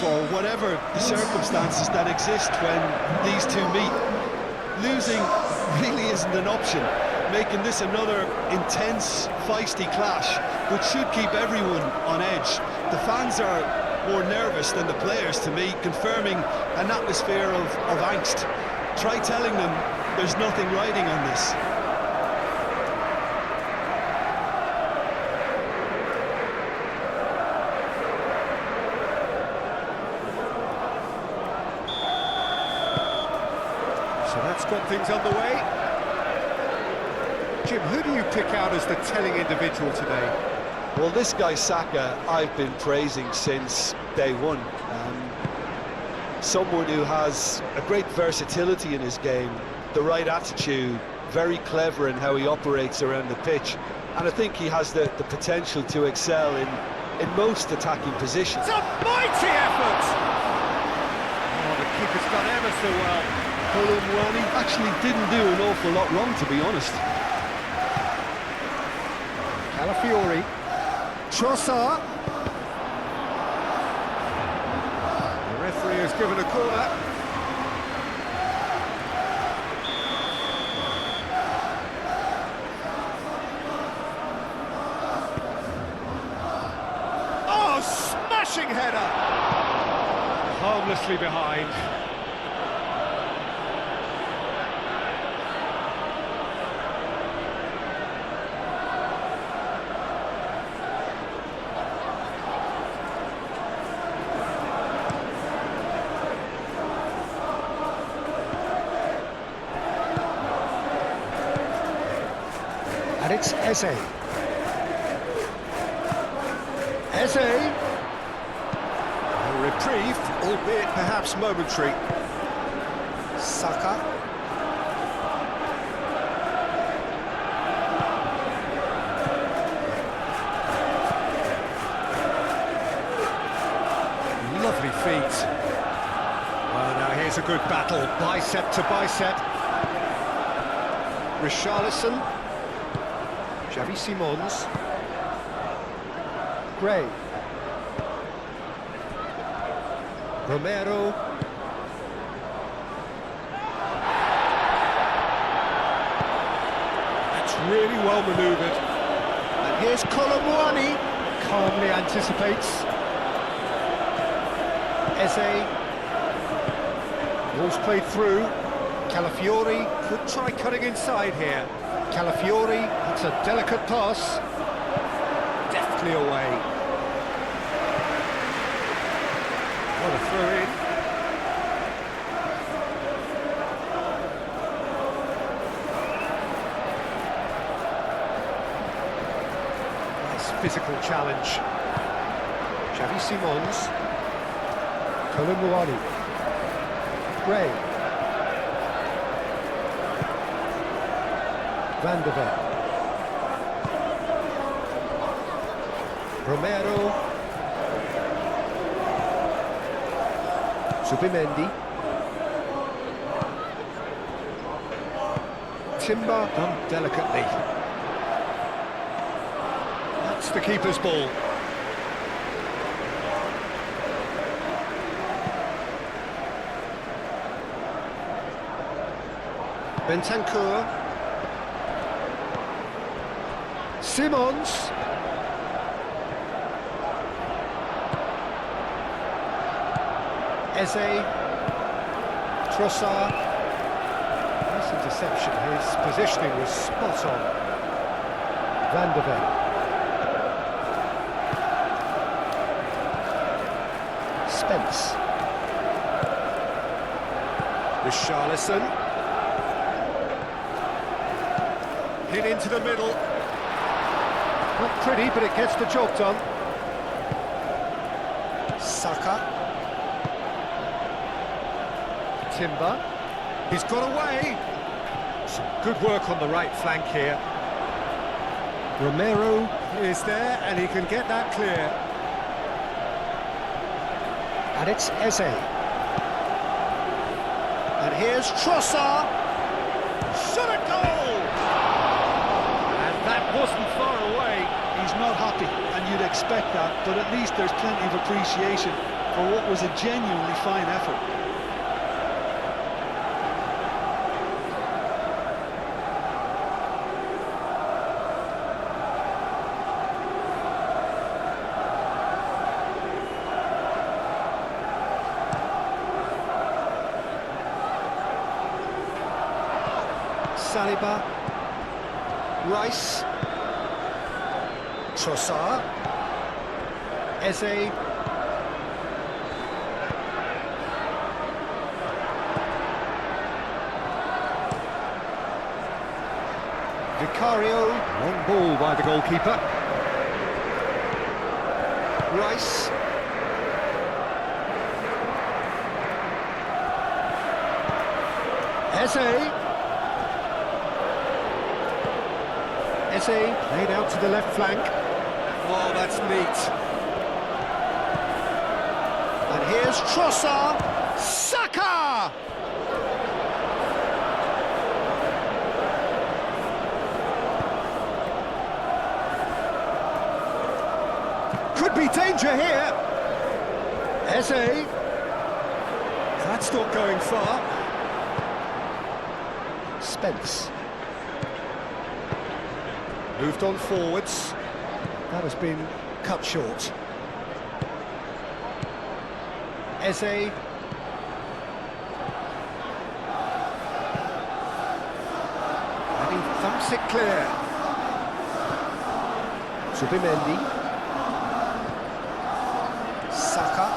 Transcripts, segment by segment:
for whatever the circumstances that exist when these two meet. Losing really isn't an option, making this another intense, feisty clash, which should keep everyone on edge. The fans are more nervous than the players, to me, confirming an atmosphere of angst. Try telling them there's nothing riding on this. So that's got things underway. Jim, who do you pick out as the telling individual today? Well, this guy Saka, I've been praising since day one. Someone who has a great versatility in his game, the right attitude, very clever in how he operates around the pitch, and I think he has the potential to excel in most attacking positions. It's a mighty effort! Oh, the keeper's done ever so well. Colomwani actually didn't do an awful lot wrong, to be honest. Calafiori. Trossard. The referee has given a corner. Oh, smashing header! Harmlessly behind. And it's Eze. Eze. A reprieve, albeit perhaps momentary. Saka. Lovely feet. Oh, now here's a good battle, bicep to bicep. Richarlison. Xavi Simons. Gray. Romero. That's really well manoeuvred. And here's Colomwani. Calmly anticipates. Eze. Ball's played through. Calafiori could try cutting inside here. Calafiori, it's a delicate pass. Deftly away. What a throw-in. Nice physical challenge. Xavi Simons. Colomwani. Gray. Van de Ven. Romero. Zubimendi. Timber done delicately. That's the keeper's ball. Bentancur. Simons. Eze. Trossard. Nice interception. His positioning was spot on. Van de Ven. Spence. Richarlison. Hit into the middle. Not pretty, but it gets the job done. Saka. Timber. He's got away. Some good work on the right flank here. Romero is there, and he can get that clear. And it's Eze. And here's Trossard. Shot a goal! And that wasn't far away. He's not happy, and you'd expect that, but at least there's plenty of appreciation for what was a genuinely fine effort. Saliba, Rice, Trossard, Eze, Vicario, long ball by the goalkeeper. Rice. Eze. Eze played out to the left flank. Oh, that's neat. And here's Trossard. Saka! Could be danger here. Eze. That's not going far. Spence. Moved on forwards. That has been cut short. Eze. And he thumps it clear. Zubimendi. Saka.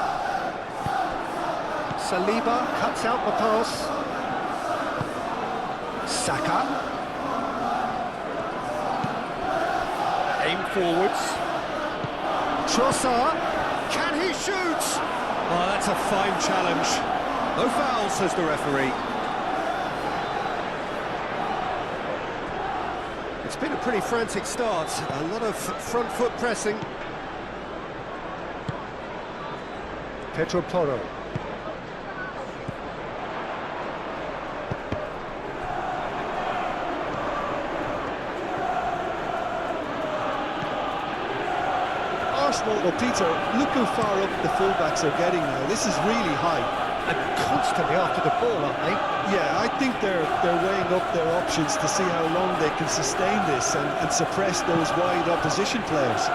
Saliba cuts out the pass. Saka. Aim forwards. Trossard. Can he shoot? Oh, that's a fine challenge. No foul, says the referee. It's been a pretty frantic start. A lot of front foot pressing. Pedro Porro. Well, Peter, look how far up the fullbacks are getting now. This is really high. And constantly after the ball, aren't they? Yeah, I think they're weighing up their options to see how long they can sustain this and suppress those wide opposition players.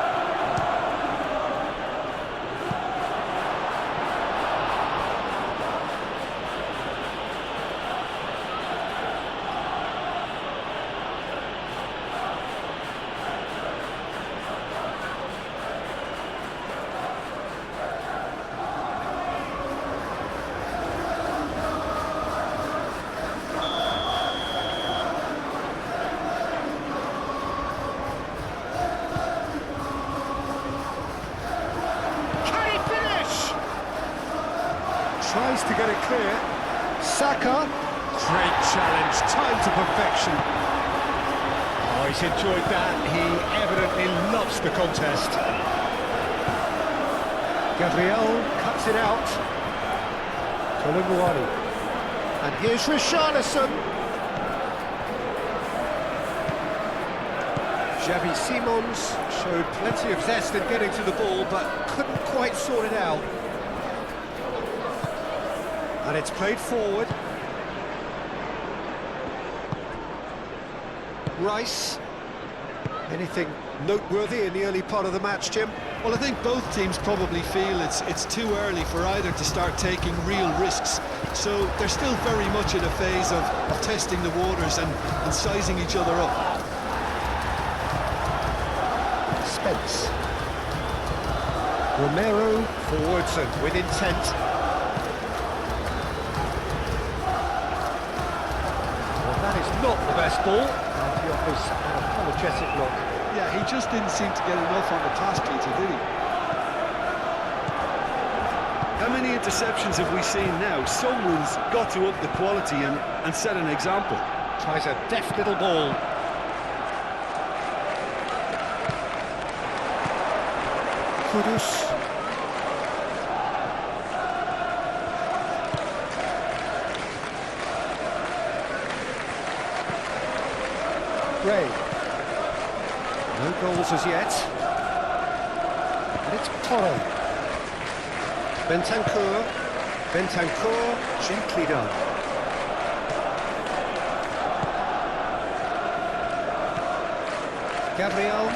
Tries to get it clear. Saka. Great challenge, time to perfection. Oh, he's enjoyed that. He evidently loves the contest. Gabriel cuts it out. Koulibaly. And here's Richarlison. Xavi Simons showed plenty of zest in getting to the ball, but couldn't quite sort it out. And it's played forward. Rice. Anything noteworthy in the early part of the match, Jim? Well, I think both teams probably feel it's too early for either to start taking real risks. So they're still very much in a phase of testing the waters and sizing each other up. Spence. Romero forwards and with intent. Not the best ball, and he offers an apologetic look. Yeah, he just didn't seem to get enough on the pass, Peter, did he? How many interceptions have we seen now? Someone's got to up the quality and set an example. Tries a deft little ball. Kudus. Ray. No goals as yet. And it's Porro. Bentancur, gently done. Gabriel.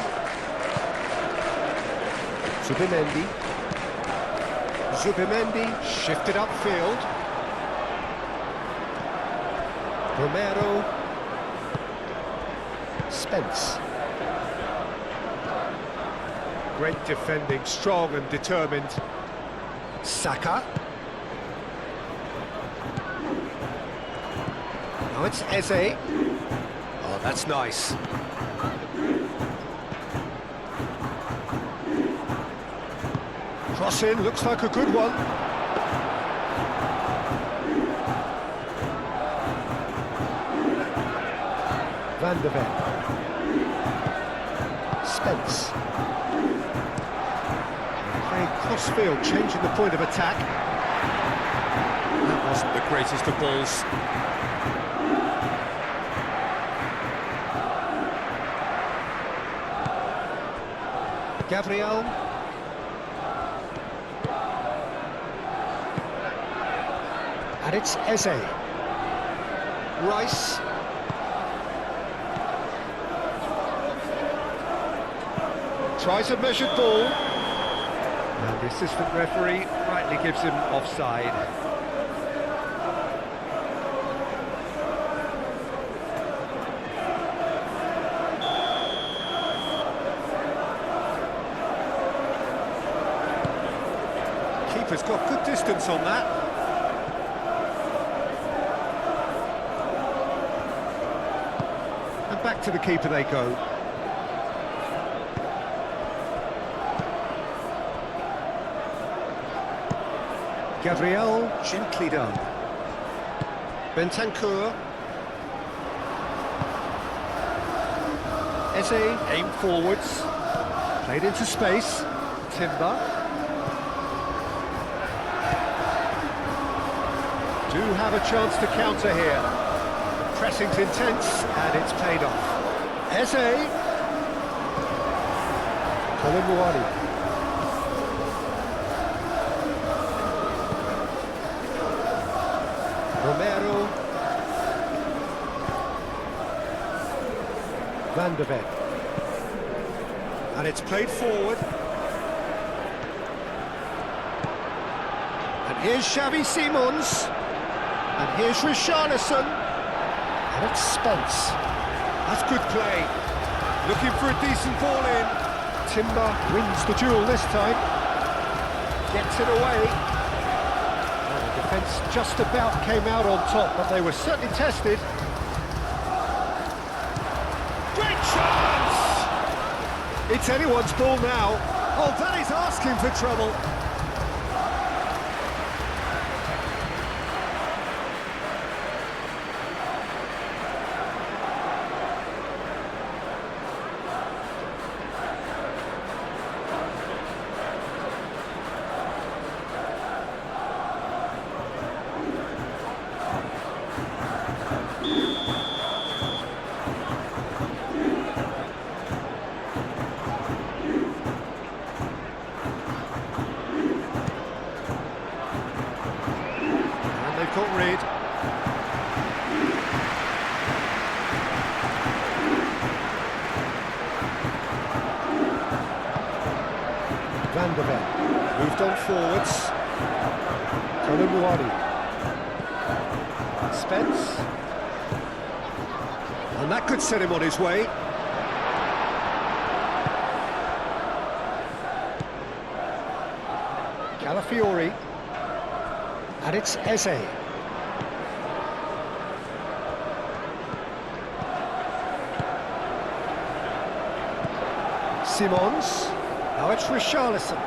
Zubimendi shifted upfield. Romero. Spence. Great defending, strong and determined. Saka. Now it's Eze. Oh, that's nice. Cross in, looks like a good one. Van de Ven. Spence. Playing cross-field, changing the point of attack. That wasn't the greatest of balls. Gabriel. And it's Eze. Rice. Tries a measured ball. And the assistant referee rightly gives him offside. Keeper's got good distance on that. And back to the keeper they go. Gabriel, gently done. Bentancur. Eze, aim forwards. Played into space. Timber. Do have a chance to counter here. Pressing's intense, and it's paid off. Eze. Colin. Romero. Van de Ven. And it's played forward. And here's Xavi Simons. And here's Richarlison. And it's Spence. That's good play. Looking for a decent ball in. Timber wins the duel this time. Gets it away. Defence just about came out on top, but they were certainly tested. Great chance! It's anyone's ball now. Oh, that is asking for trouble. Got rid. Van de Ven moved on forwards. Colin. Spence. And that could set him on his way. Calafiori. And it's Eze. Simons. Now it's Richarlison.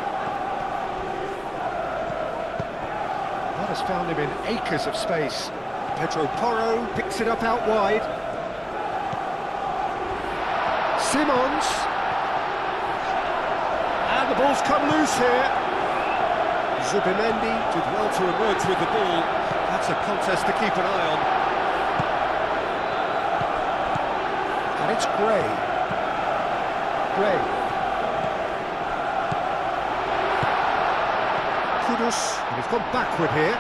That has found him in acres of space. Pedro Porro picks it up out wide. Simons. And the ball's come loose here. Zubimendi did well to emerge with the ball. That's a contest to keep an eye on. And it's Gray. Could Kudus, and he's gone backward here.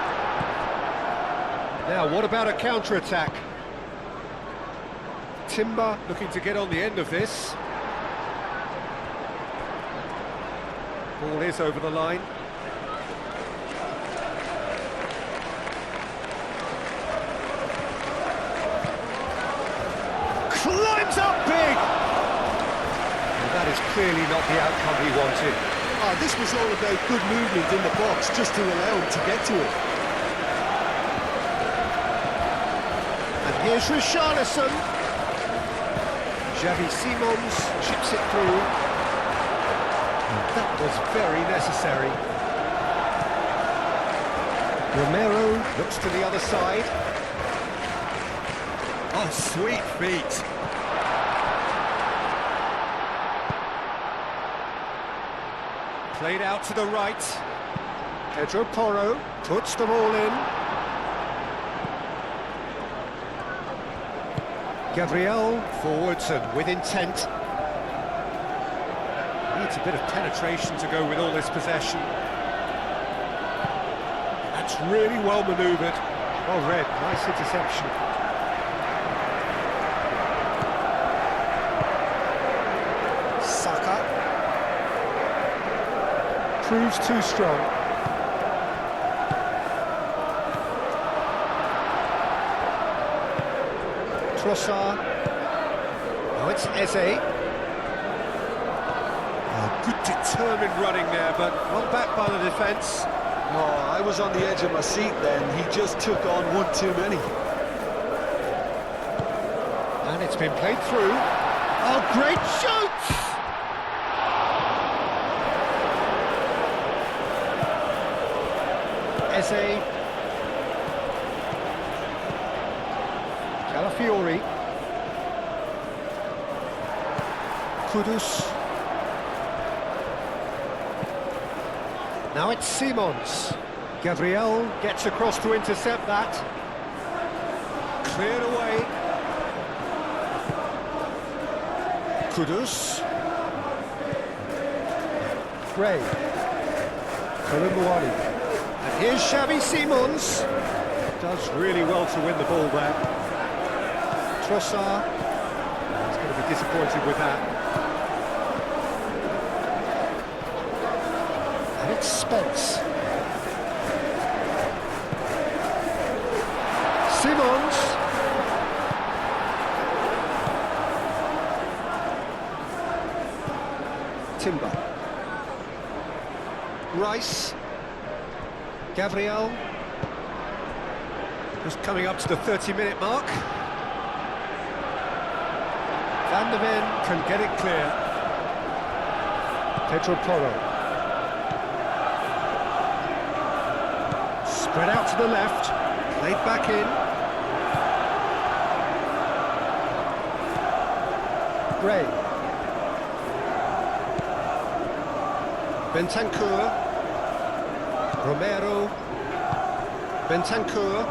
Now, what about a counter-attack? Timber looking to get on the end of this. Ball is over the line. Climbs up big! And that is clearly not the outcome he wanted. Oh, this was all about good movement in the box, just to allow him to get to it. And here's Richarlison. Xavi Simons chips it through. And that was very necessary. Romero looks to the other side. Oh, sweet feet. Played out to the right. Pedro Porro puts them all in. Gabriel forwards and with intent. Needs a bit of penetration to go with all this possession. That's really well manoeuvred. Well read, nice interception. Saka proves too strong. Trossard. Oh, it's Eze. Oh, good determined running there, but well back by the defence. Oh, I was on the edge of my seat then. He just took on one too many. And it's been played through. Oh, great shoot! Eze. Calafiori. Kudus. Now it's Simons. Gabriel gets across to intercept that. Cleared away. Kudus. Gray. Koulibaly. And here's Xavi Simons. Does really well to win the ball there. Trossard. He's going to be disappointed with that. And it's Spence. Simons. Timber. Rice. Gabriel. Just coming up to the 30-minute mark. Van der Ven can get it clear. Pedro Porro. Spread out to the left. Played back in. Gray. Bentancur. Romero. Bentancur.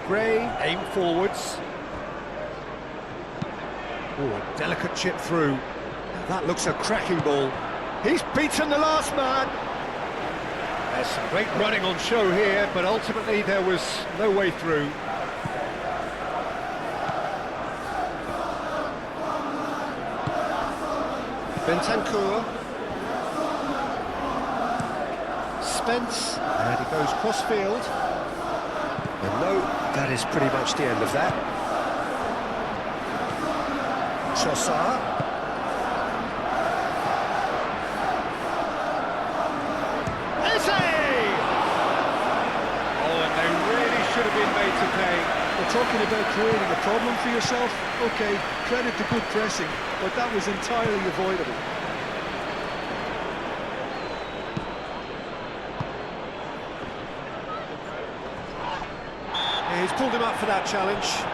Gray, aim forwards. Oh, a delicate chip through. Now that looks a cracking ball. He's beaten the last man. There's some great running on show here, but ultimately there was no way through. Bentancur. Spence, and he goes cross-field. And no, that is pretty much the end of that. Trossard. Eze! Oh, and they really should have been made to pay. We're talking about creating a problem for yourself. Okay, credit to good pressing, but that was entirely avoidable. He's pulled him up for that challenge.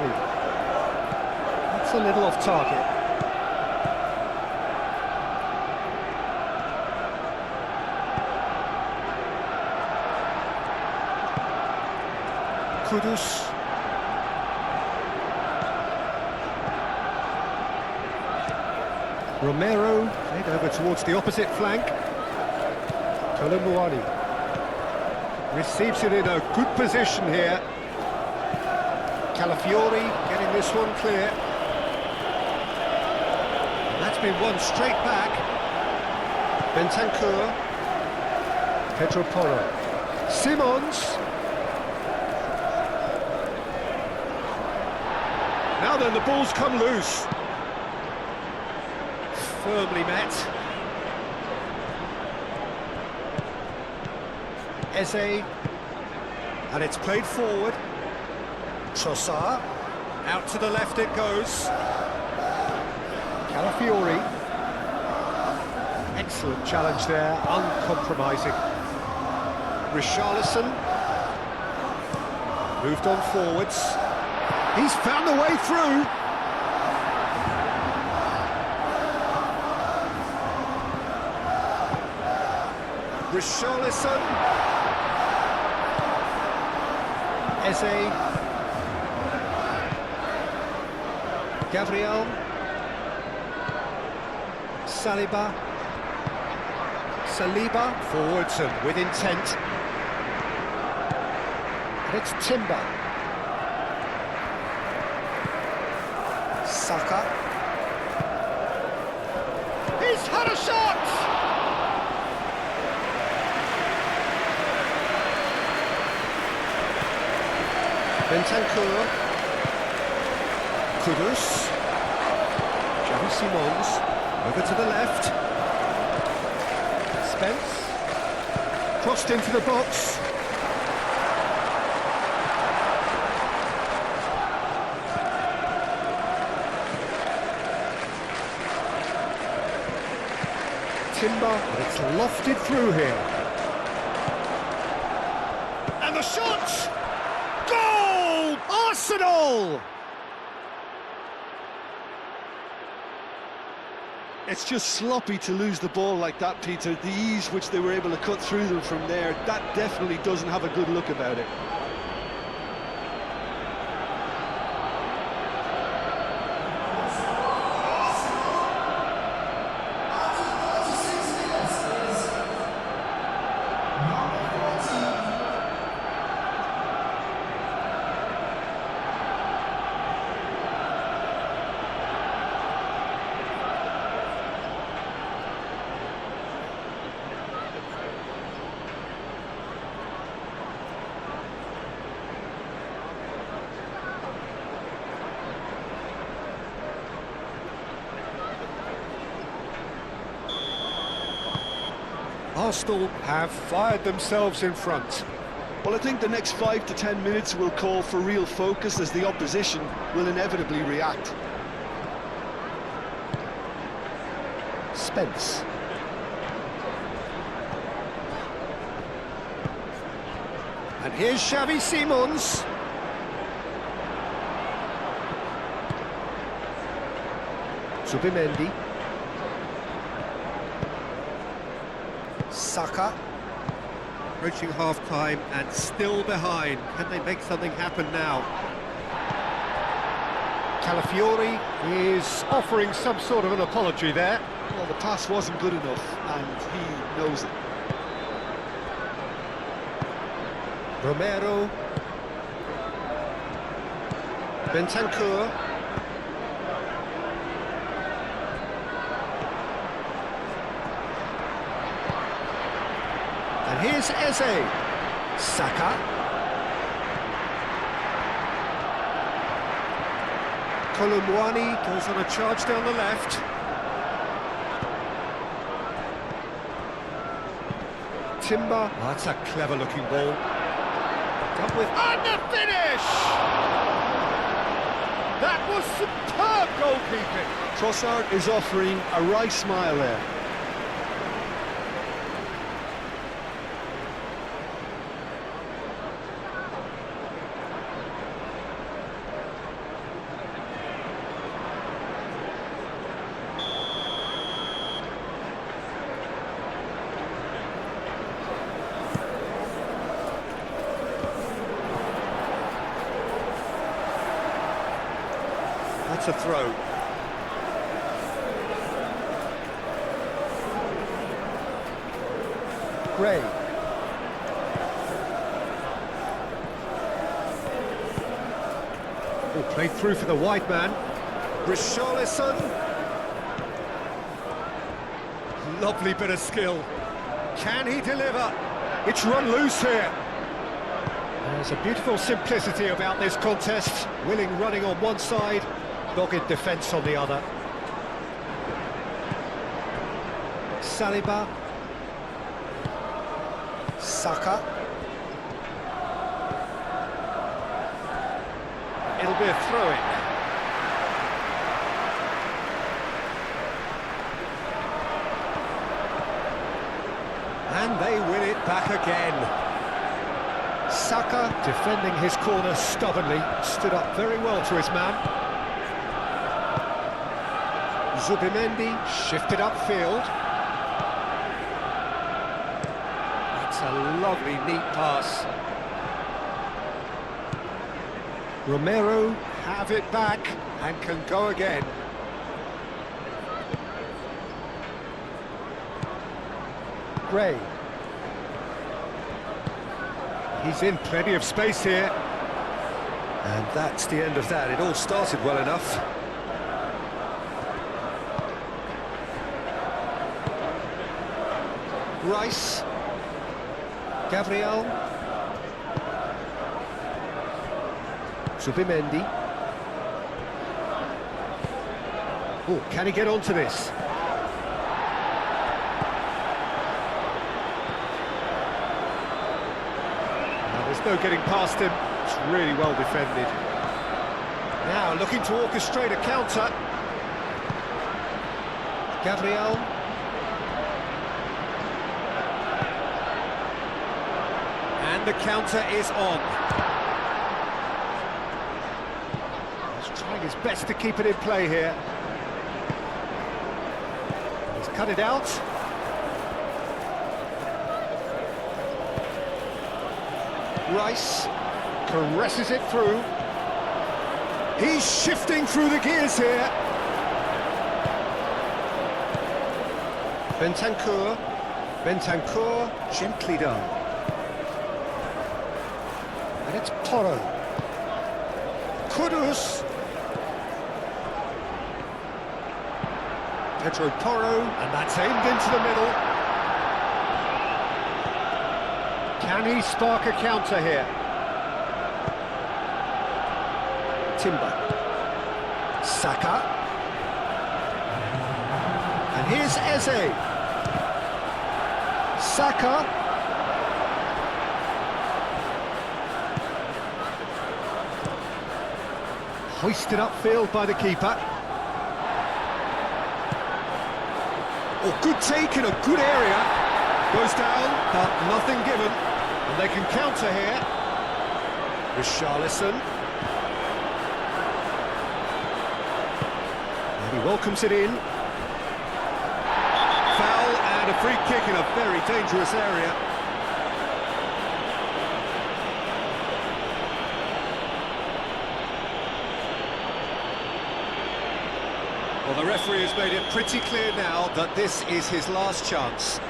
Kolumuani. That's a little off target. Kudus. Romero, played over towards the opposite flank. Kolumuani receives it in a good position here. Calafiori getting this one clear. And that's been won straight back. Bentancur. Pedro Porro. Simons. Now then, the ball's come loose. Firmly met. Eze. And it's played forward. Trossard. Out to the left it goes. Calafiori. Excellent challenge there, uncompromising. Richarlison. Moved on forwards. He's found a way through. Richarlison. Eze. Gabriel. Saliba. Forwards and with intent. And it's Timber. Saka. He's had a shot! Bentancur. Kudus. Xavi Simons. Over to the left. Spence. Crossed into the box. Timber, but it's lofted through here. And the shot! Goal! Arsenal! It's just sloppy to lose the ball like that, Peter. The ease which they were able to cut through them from there, that definitely doesn't have a good look about it. Arsenal have fired themselves in front. Well, I think the next 5 to 10 minutes will call for real focus as the opposition will inevitably react. Spence. And here's Xavi Simons. Zubimendi. Saka. Reaching half-time and still behind. Can they make something happen now? Calafiori is offering some sort of an apology there. Well, the pass wasn't good enough, and he knows it. Romero. Bentancur. And here's Eze. Saka. Kolumuani goes on a charge down the left. Timber. Oh, that's a clever-looking ball. Done with... And the finish! That was superb goalkeeping. Trossard is offering a wry smile there. to throw. Gray. Oh, played through for the wide man. Richarlison. Lovely bit of skill. Can he deliver? It's run loose here. There's a beautiful simplicity about this contest. Willing running on one side, dogged defence on the other. Saliba. Saka. It'll be a throw-in. And they win it back again. Saka, defending his corner stubbornly, stood up very well to his man. Zubimendi shifted upfield. It's a lovely, neat pass. Romero have it back and can go again. Gray. He's in plenty of space here. And that's the end of that. It all started well enough. Rice. Gabriel. Zubimendi. Oh, can he get onto this? There's no getting past him. It's really well defended. Now looking to orchestrate a counter. Gabriel. And the counter is on. He's trying his best to keep it in play here. He's cut it out. Rice caresses it through. He's shifting through the gears here. Bentancur gently done. And it's Porro. Kudus. Pedro Porro, and that's aimed into the middle. Can he spark a counter here? Timber. Saka. And here's Eze. Saka. Hoisted upfield by the keeper. Oh, good take in a good area. Goes down, but nothing given. And they can counter here. Richarlison. And he welcomes it in. Foul and a free kick in a very dangerous area. Well, the referee has made it pretty clear now that this is his last chance.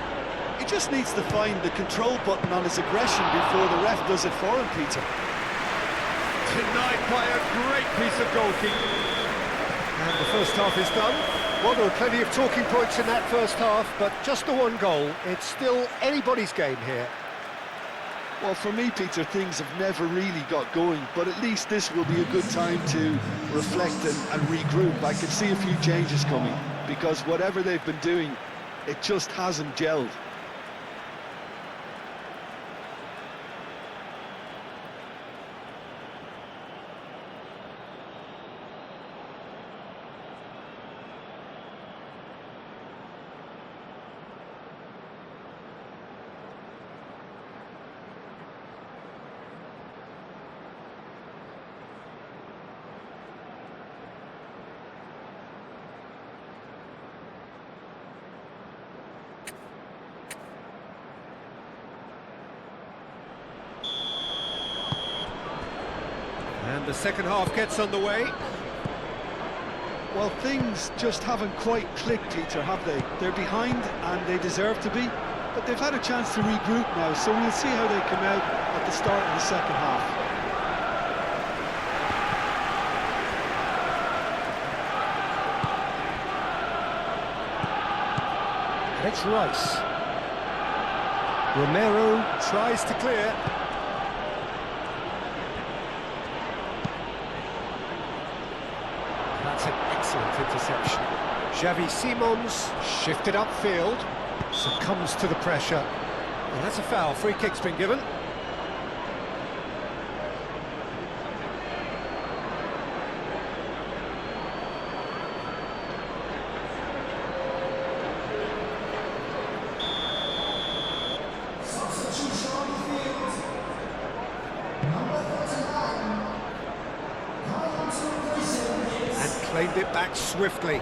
He just needs to find the control button on his aggression before the ref does it for him, Peter. Denied by a great piece of goalkeeping. And the first half is done. Well, there were plenty of talking points in that first half, but just the one goal. It's still anybody's game here. Well, for me, Peter, things have never really got going, but at least this will be a good time to reflect and regroup. I can see a few changes coming, because whatever they've been doing, it just hasn't gelled. And the second half gets underway. Well, things just haven't quite clicked, Peter, have they? They're behind, and they deserve to be, but they've had a chance to regroup now, so we'll see how they come out at the start of the second half. And it's Rice. Romero tries to clear. That's an excellent interception. Xavi Simons shifted upfield, succumbs to the pressure. And that's a foul. Free kick's been given. Claimed it back swiftly.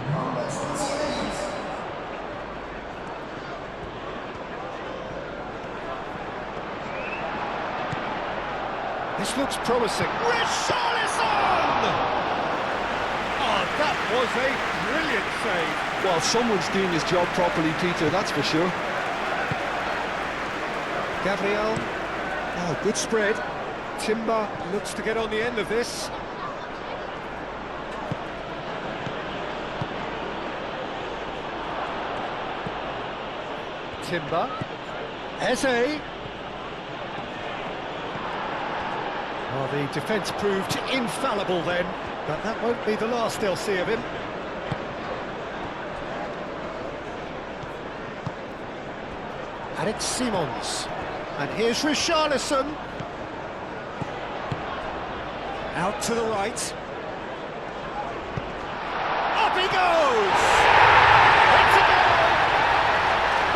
This looks promising. Richarlison! Oh, that was a brilliant save. Well, someone's doing his job properly, Peter, that's for sure. Gabriel. Oh, good spread. Timber looks to get on the end of this. Timber, Eze. Oh, the defence proved infallible then, but that won't be the last they'll see of him. And it's Simons. And here's Richarlison. Out to the right. Up he goes!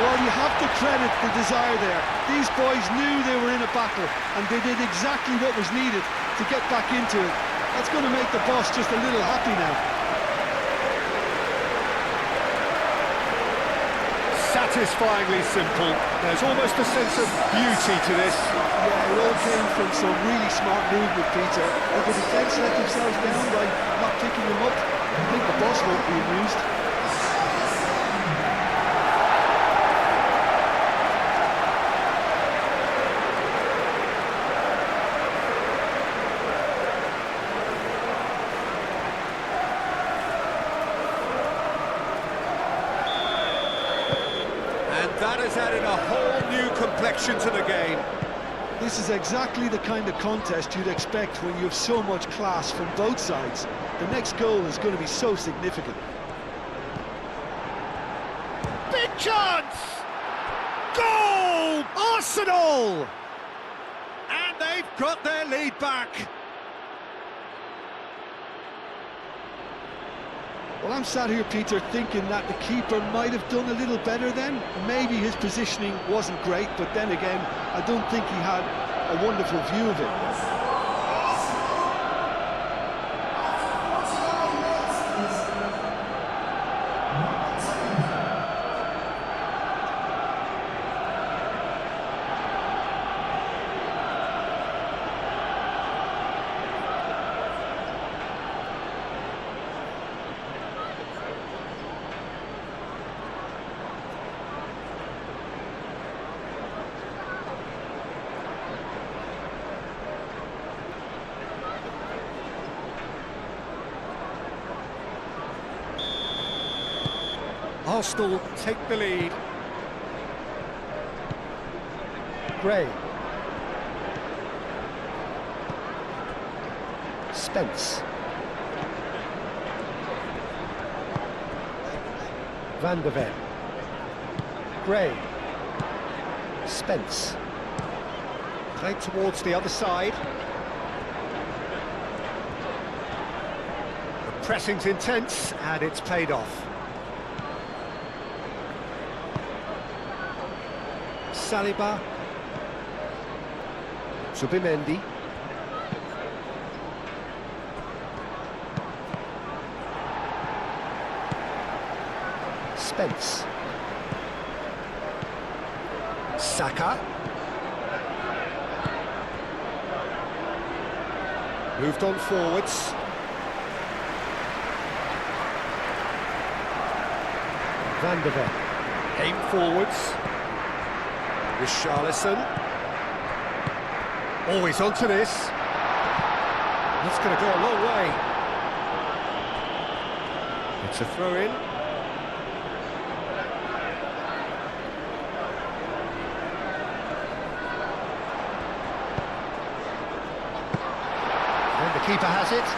Well, you have to credit the desire there. These boys knew they were in a battle, and they did exactly what was needed to get back into it. That's going to make the boss just a little happy now. Satisfyingly simple. There's almost a sense of beauty to this. Yeah, it all came from some really smart movement, Peter. If the defence let themselves down by not picking them up, I think the boss won't be amused. That has added a whole new complexion to the game. This is exactly the kind of contest you'd expect when you have so much class from both sides. The next goal is going to be so significant. Big chance! Goal! Arsenal! And they've got their lead back. Well, I'm sat here, Peter, thinking that the keeper might have done a little better then. Maybe his positioning wasn't great, but then again, I don't think he had a wonderful view of it. Arsenal take the lead. Gray. Spence. Van der Ven. Gray. Spence. Played towards the other side. The pressing's intense and it's paid off. Saliba, Zubimendi, Spence, Saka, moved on forwards, Van der Ven. Aim forwards. Richarlison. Oh, he's onto this. That's going to go a long way. It's a throw-in. And the keeper has it.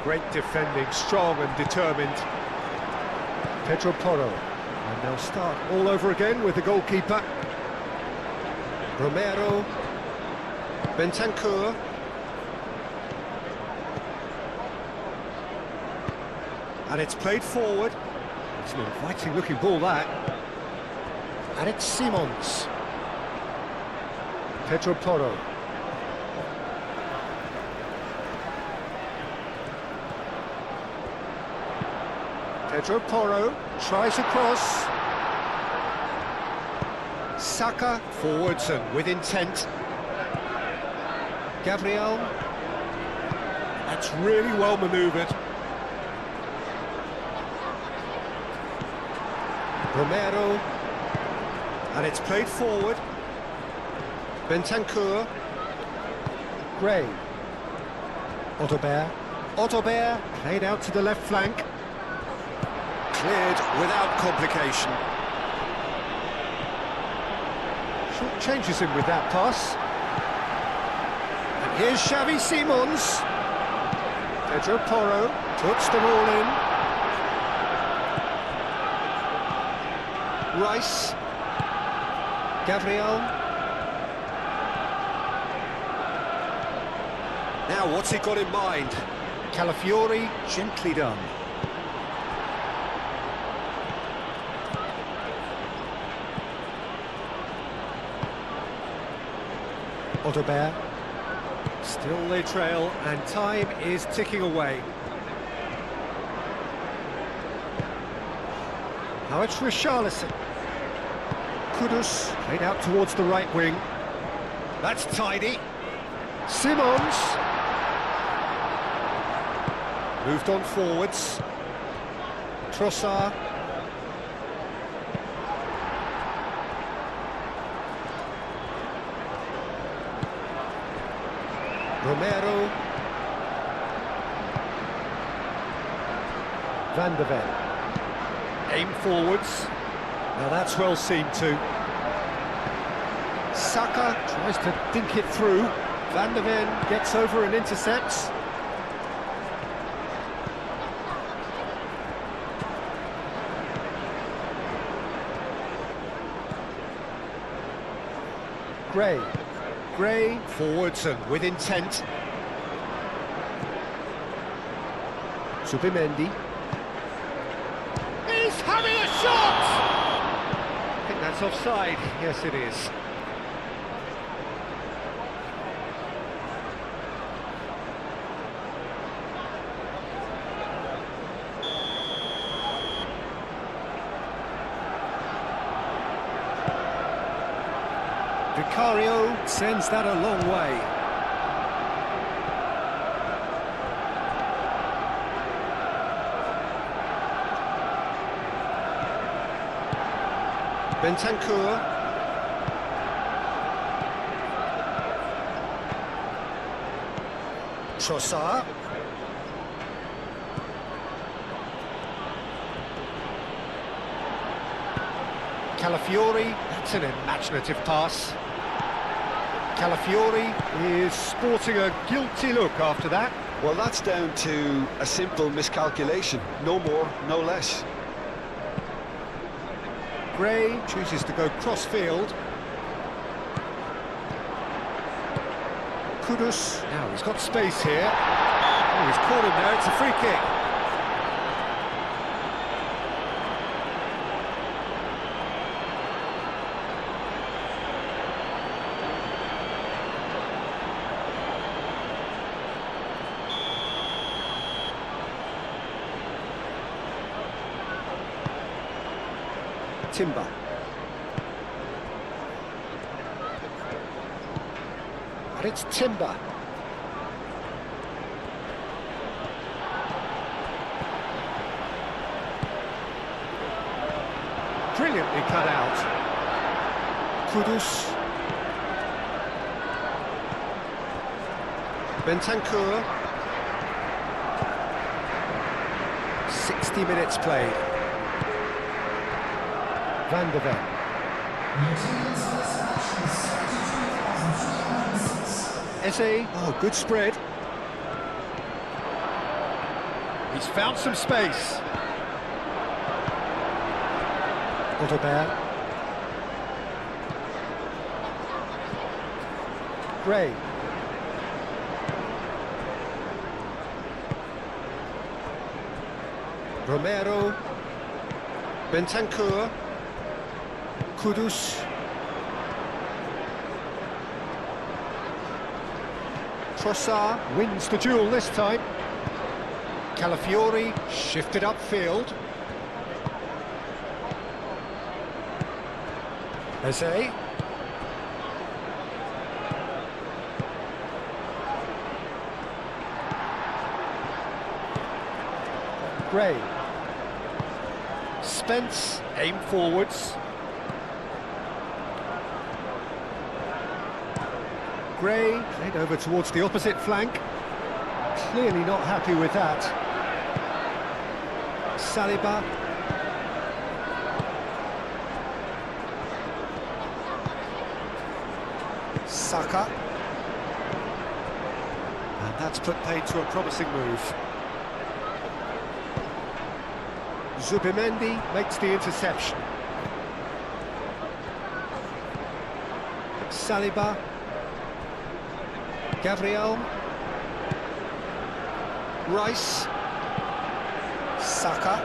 Great defending, strong and determined. Pedro Porro. And they'll start all over again with the goalkeeper. Romero. Bentancur. And it's played forward. It's an inviting looking ball, that. And it's Simons. Pedro Porro. Pedro Porro tries across. Saka forwards and with intent. Gabriel. That's really well manoeuvred. Romero. And it's played forward. Bentancur. Gray. Otobert played out to the left flank. Cleared without complication. Short changes him with that pass. And here's Xavi Simons. Pedro Porro puts the ball in. Rice. Gabriel. Now what's he got in mind? Calafiori, gently done. Otobert. Still they trail, and time is ticking away. Now it's Richarlison. Kudus played out towards the right wing. That's tidy. Simons. Moved on forwards. Trossard. Romero. Van der Ven. Aim forwards. Now that's well seen too. Saka tries to dink it through. Van der Ven gets over and intercepts. Gray forwards and with intent. Subimendi. He's having a shot! I think that's offside. Yes, it is. Vicario sends that a long way. Bentancur. Trossard. Calafiori, that's an imaginative pass. Calafiori is sporting a guilty look after that. Well, that's down to a simple miscalculation. No more, no less. Gray chooses to go cross-field. Kudus, now he's got space here. Oh, he's caught him there, it's a free kick. Timber. And And it's Timber. Brilliantly cut out. Kudus. Bentancur. 60 minutes played. Van de Ven. Eze. Oh, good spread. He's found some space. Otterberg. Gray. Romero. Bentancur. Kudus. Trossard wins the duel this time. Calafiori shifted upfield. Eze. Gray. Spence, aim forwards. Gray, played over towards the opposite flank. Clearly not happy with that. Saliba. Saka. And that's put paid to a promising move. Zubimendi makes the interception. Saliba. Gabriel. Rice. Saka.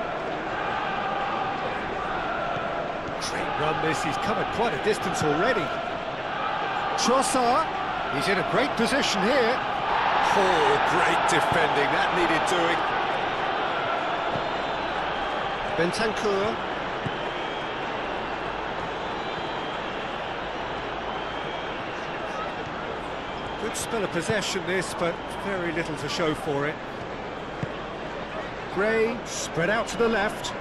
Great run this, he's covered quite a distance already. Trossard, he's in a great position here. Oh, great defending, that needed doing. Bentancur. Good spell of possession this, but very little to show for it. Gray, spread out to the left.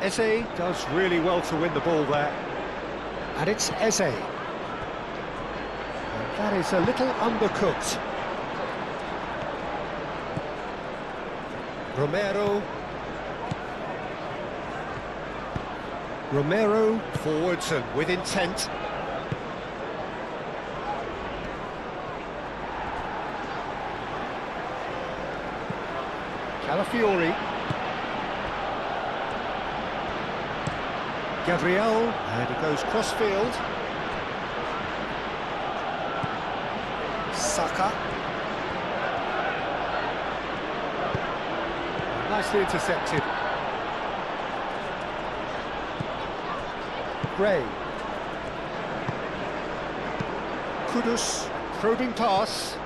Eze does really well to win the ball there. And it's Eze. And that is a little undercooked. Romero forwards and with intent. Calafiori. Gabriel, and he goes cross-field. Saka. Nicely intercepted. Gray. Kudus, probing pass.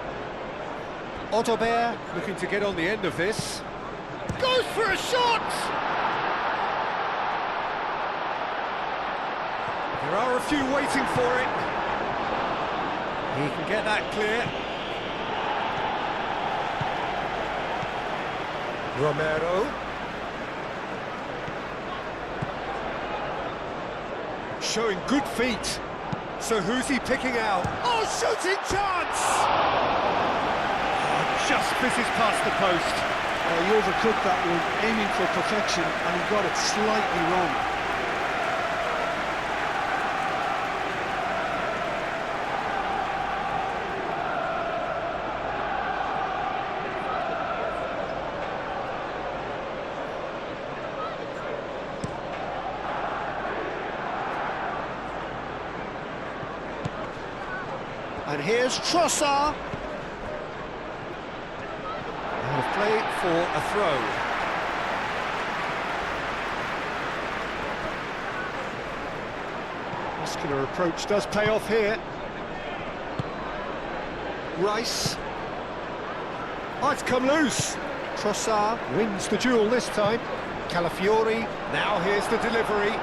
Otterberg looking to get on the end of this. Goes for a shot! There are a few waiting for it. He can get that clear. Romero. Showing good feet. So who's he picking out? Oh, shooting chance! Oh, just misses past the post. Oh, he overcooked that one, aiming for perfection, and he got it slightly wrong. And here's Trossard. Out of play for a throw. Muscular approach does pay off here. Rice. Oh, it's come loose. Trossard wins the duel this time. Calafiori, now here's the delivery.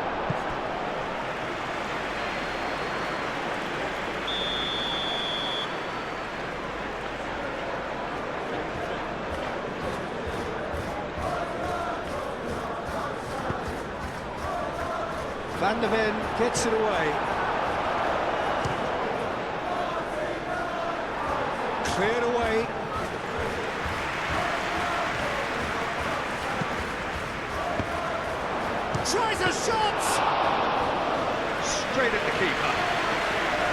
Van der Ven gets it away. Cleared away. Tries a shot! Straight at the keeper.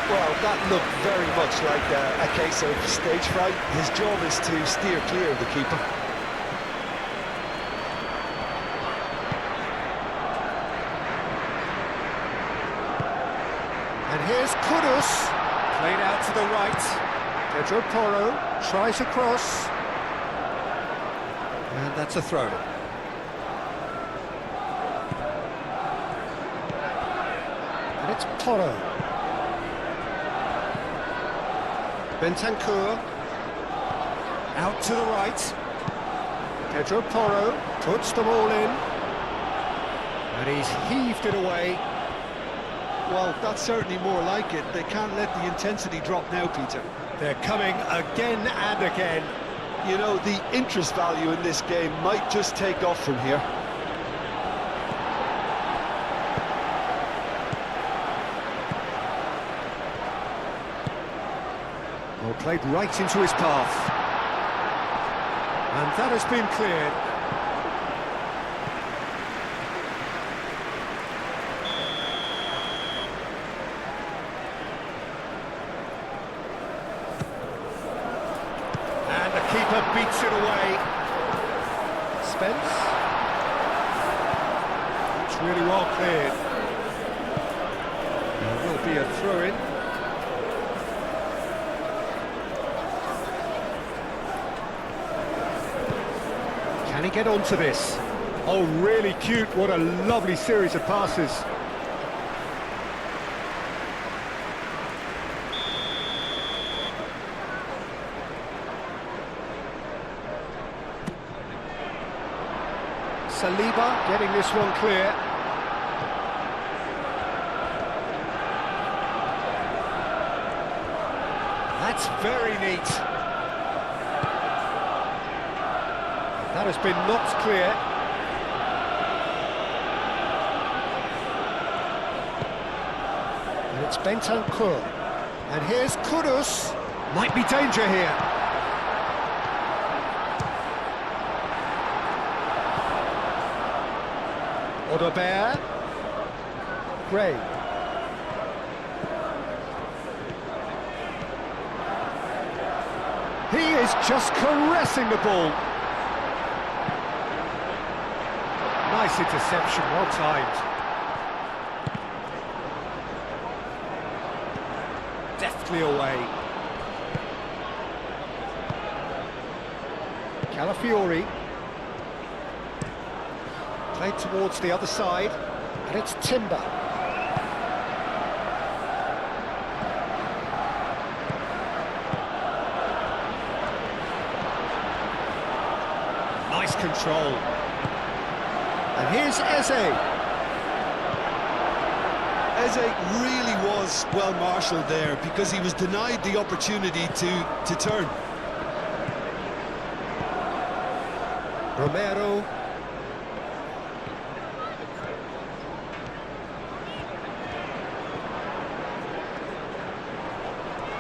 Well, that looked very much like a case of stage fright. His job is to steer clear of the keeper. And here's Kudus, played out to the right. Pedro Porro tries a cross. And that's a throw. And it's Porro. Bentancur, out to the right. Pedro Porro puts them all in. And he's heaved it away. Well, that's certainly more like it. They can't let the intensity drop now, Peter. They're coming again and again. You know, the interest value in this game might just take off from here. Well, played right into his path. And that has been cleared. And the keeper beats it away. Spence. It's really well cleared. There will be a throw-in. Can he get onto this? Oh, really cute. What a lovely series of passes. Saliba getting this one clear. That's very neat. That has been knocked clear. And it's Bentancur. And here's Kudus. Might be danger here. Odobert. Gray. He is just caressing the ball. Nice interception, well timed. Deftly away. Calafiori. Played towards the other side, and it's Timber. Nice control. And here's Eze. Eze really was well marshalled there because he was denied the opportunity to turn. Romero.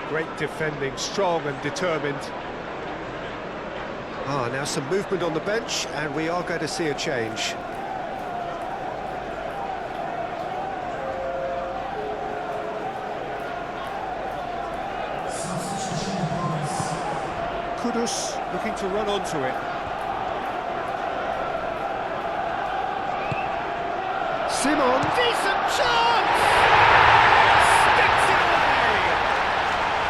Great defending, strong and determined. Now some movement on the bench, and we are going to see a change. Kudus looking to run onto it. Simon, decent chance! Sticks it away!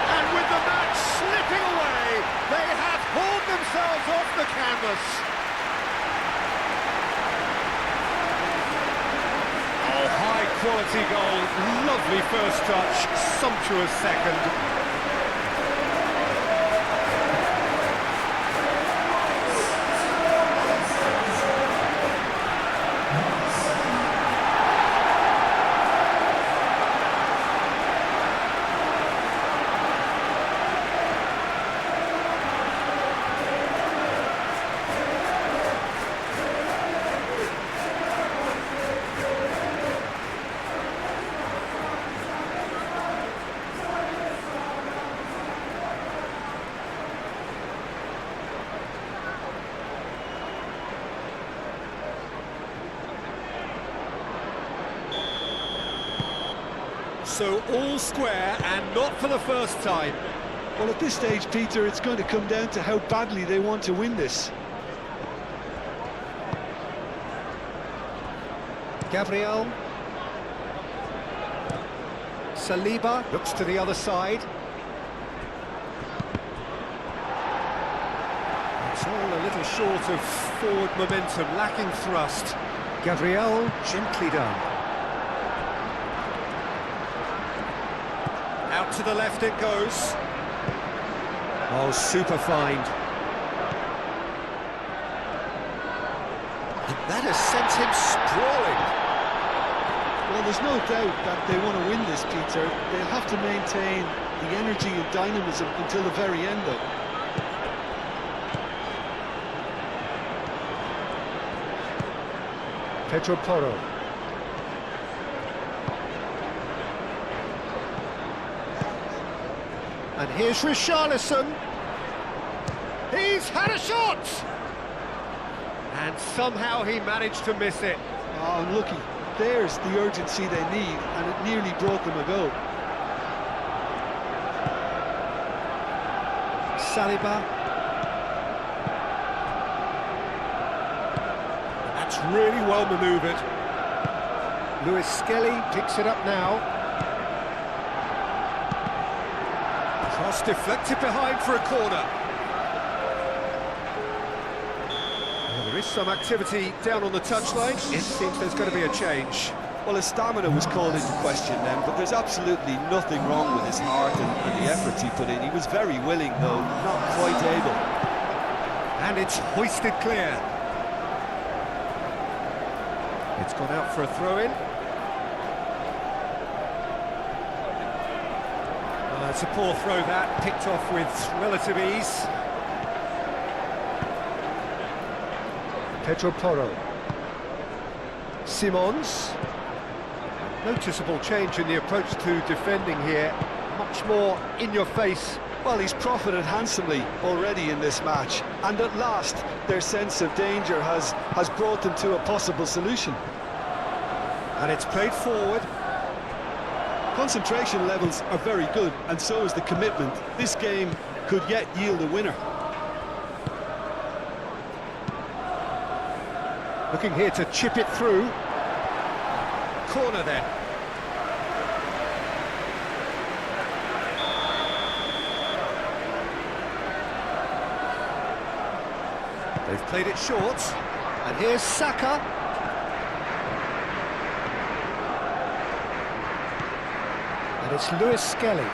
And with the match slipping away, they have hauled themselves off the canvas. Oh, high quality goal, lovely first touch, sumptuous second. So all square, and not for the first time. Well, at this stage, Peter, it's going to come down to how badly they want to win this. Gabriel. Saliba looks to the other side. It's all a little short of forward momentum, lacking thrust. Gabriel, gently done. Out to the left it goes. Oh, super find. And that has sent him sprawling. Well, there's no doubt that they want to win this, Peter. They'll have to maintain the energy and dynamism until the very end, though. Pedro Porro. And here's Richarlison. He's had a shot! And somehow he managed to miss it. Oh, unlucky. There's the urgency they need, and it nearly brought them a goal. Saliba. That's really well manoeuvred. Lewis Skelly picks it up now. Cross deflected behind for a corner. There is some activity down on the touchline. It seems there's going to be a change. Well, his stamina was called into question then, but there's absolutely nothing wrong with his heart and the efforts he put in. He was very willing, though, not quite able. And it's hoisted clear. It's gone out for a throw-in. It's a poor throw that, picked off with relative ease. Pedro Porro. Simons. Noticeable change in the approach to defending here. Much more in your face. Well, he's profited handsomely already in this match, and at last their sense of danger has brought them to a possible solution. And it's played forward. Concentration levels are very good, and so is the commitment. This game could yet yield a winner. Looking here to chip it through. Corner then. They've played it short. And here's Saka. And it's Lewis Skelly.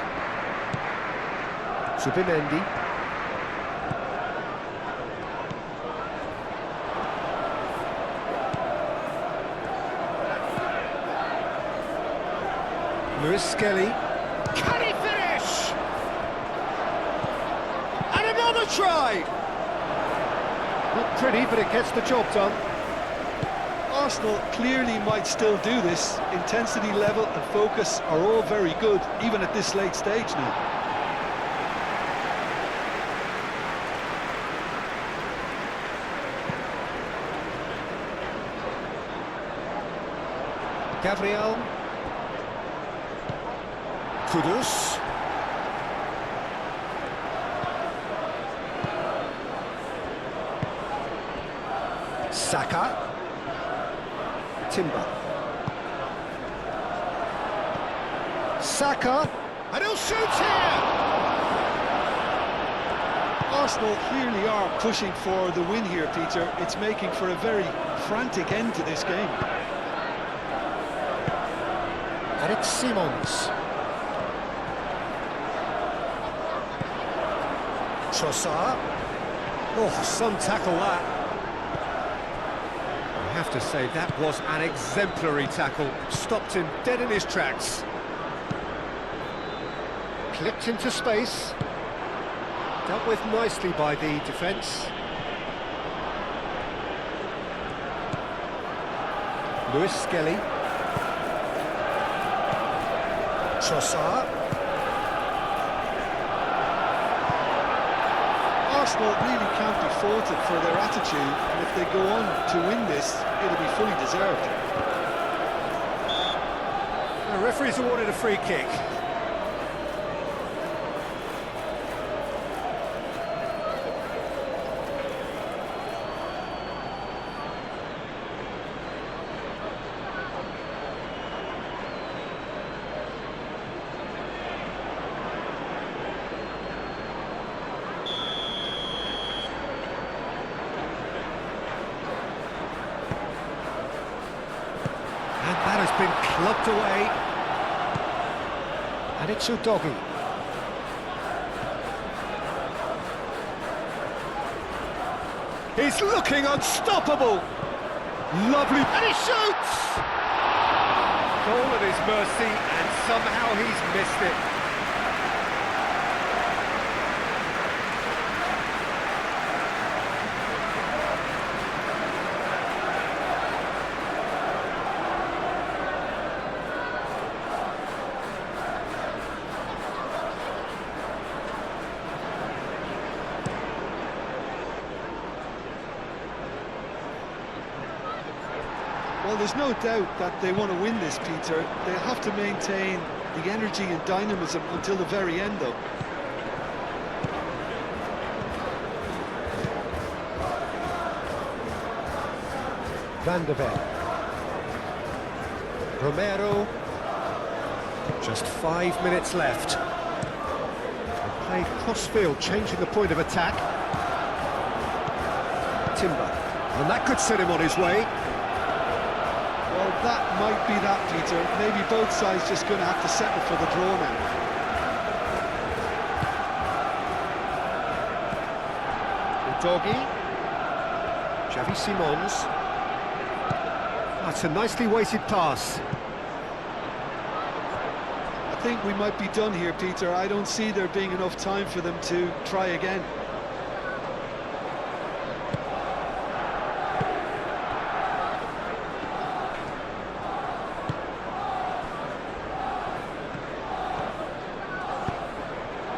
Zubimendi. Lewis Skelly. Can he finish? And another try! Not pretty, but it gets the job done. Arsenal clearly might still do this. Intensity level and focus are all very good, even at this late stage now. Gabriel. Kudus. Saka. Timber. Saka. And he'll shoot here! Arsenal clearly are pushing for the win here, Peter. It's making for a very frantic end to this game. And it's Simons. Trossard. Oh, some tackle that. I have to say, that was an exemplary tackle. Stopped him dead in his tracks. Clipped into space. Dealt with nicely by the defence. Lewis Skelly. Trossard. Arsenal really can't be faulted for their attitude, and if they go on to win this, it'll be fully deserved. A referee's awarded a free kick. And that has been clubbed away. And it's Udogi. He's looking unstoppable. Lovely. And he shoots! Goal at his mercy, and somehow he's missed it. Well, there's no doubt that they want to win this, Peter. They'll have to maintain the energy and dynamism until the very end, though. Van der Ven. Romero. Just 5 minutes left. They played cross-field, changing the point of attack. Timber. And that could set him on his way. Well, that might be that, Peter. Maybe both sides just going to have to settle for the draw now. Udogi. Xavi Simons. That's a nicely weighted pass. I think we might be done here, Peter. I don't see there being enough time for them to try again.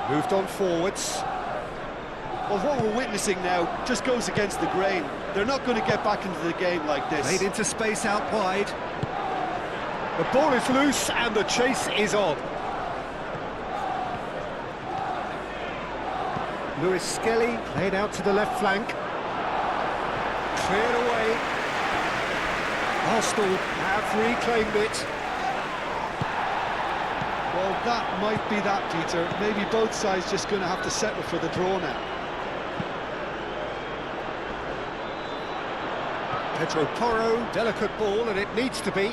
Moved on forwards. Well, what we're witnessing now just goes against the grain. They're not going to get back into the game like this. Played into space out wide. The ball is loose and the chase is on. Lewis Skelly played out to the left flank. Cleared away. Arsenal have reclaimed it. Well, that might be that, Peter. Maybe both sides just going to have to settle for the draw now. Pedro Porro, delicate ball, and it needs to be.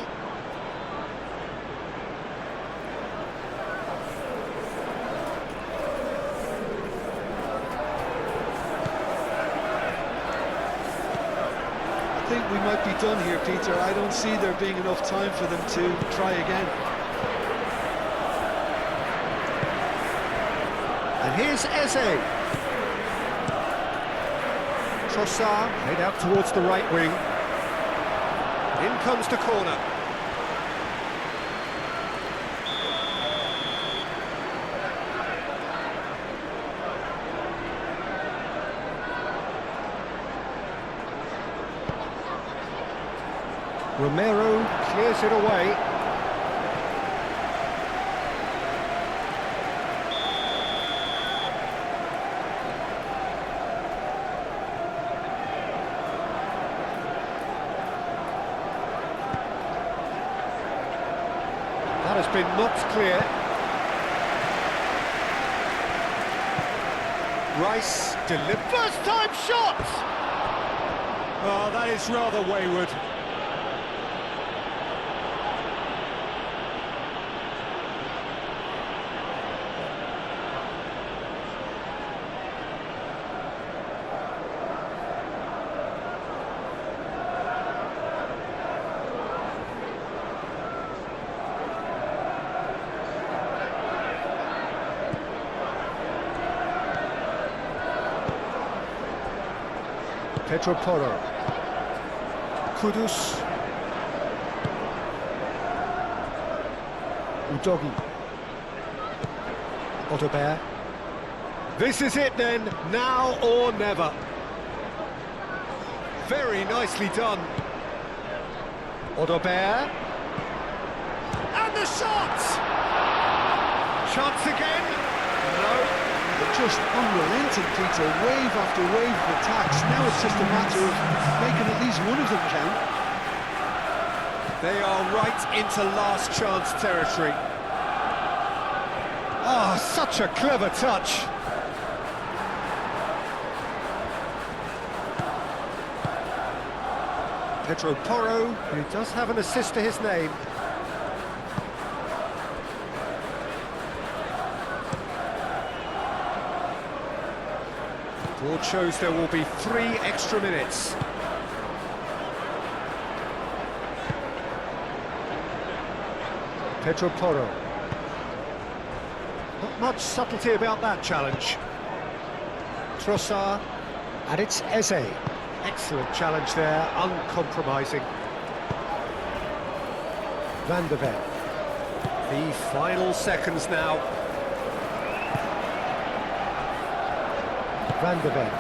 I think we might be done here, Peter. I don't see there being enough time for them to try again. And here's Eze. Trossard, head out towards the right wing. In comes the corner. Romero clears it away. That has been knocked clear. Rice delivers. First time shot! Oh, that is rather wayward. Pedro Porro. Kudus. Udogi. Otobert. This is it then, now or never. Very nicely done. Otobert. And the the shot! Chance again? No. Just unrelenting, Peter. Wave after wave of attacks. Now it's just a matter of making at least one of them count. They are right into last chance territory. Oh, such a clever touch. Pedro Porro, who does have an assist to his name. Board shows there will be 3 extra minutes. Pedro Porro. Not much subtlety about that challenge. Trossard, and it's Eze. Excellent challenge there, uncompromising. Van de Ven. The final seconds now. Van de Ven.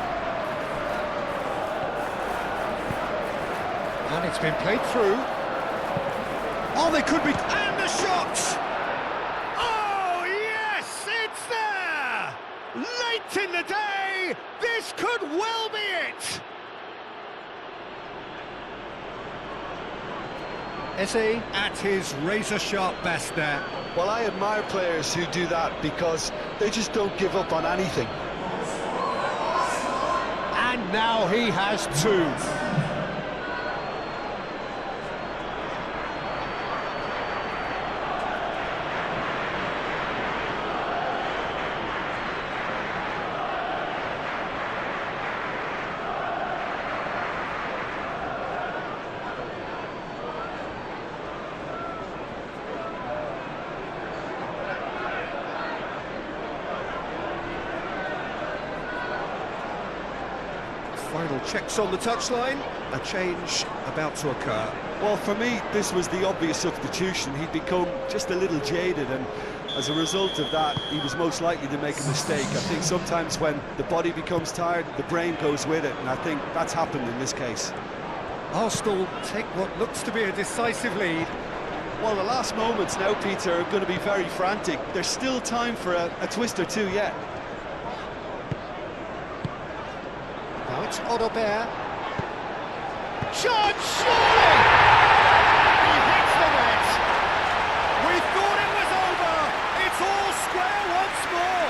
And it's been played through. Oh, they could be... And the shot! Oh, yes, it's there! Late in the day, this could well be it! Eze at his razor-sharp best there. Well, I admire players who do that because they just don't give up on anything. And now he has 2. Final checks on the touchline, a change about to occur. Well, for me, this was the obvious substitution. He'd become just a little jaded, and as a result of that, he was most likely to make a mistake. I think sometimes when the body becomes tired, the brain goes with it, and I think that's happened in this case. Arsenal take what looks to be a decisive lead. Well, the last moments now, Peter, are going to be very frantic. There's still time for a twist or two yet. Now it's Odobert. Shot, surely! He hits the net. We thought it was over. It's all square once more.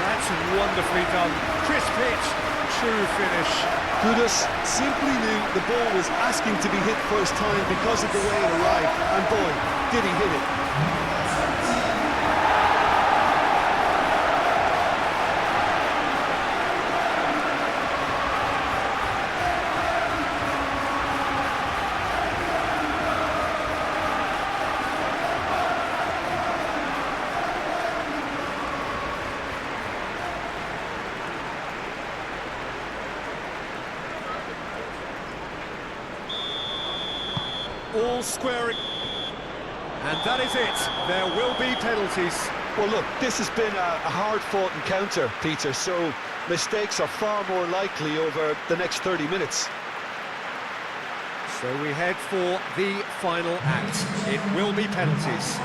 That's wonderfully done. Crisp hit, true finish. Kudus simply knew the ball was asking to be hit first time because of the way it arrived, and boy, did he hit it. All squaring, and that is it. There will be penalties. Well, look, this has been a hard-fought encounter, Peter, so mistakes are far more likely over the next 30 minutes. So we head for the final act. It will be penalties.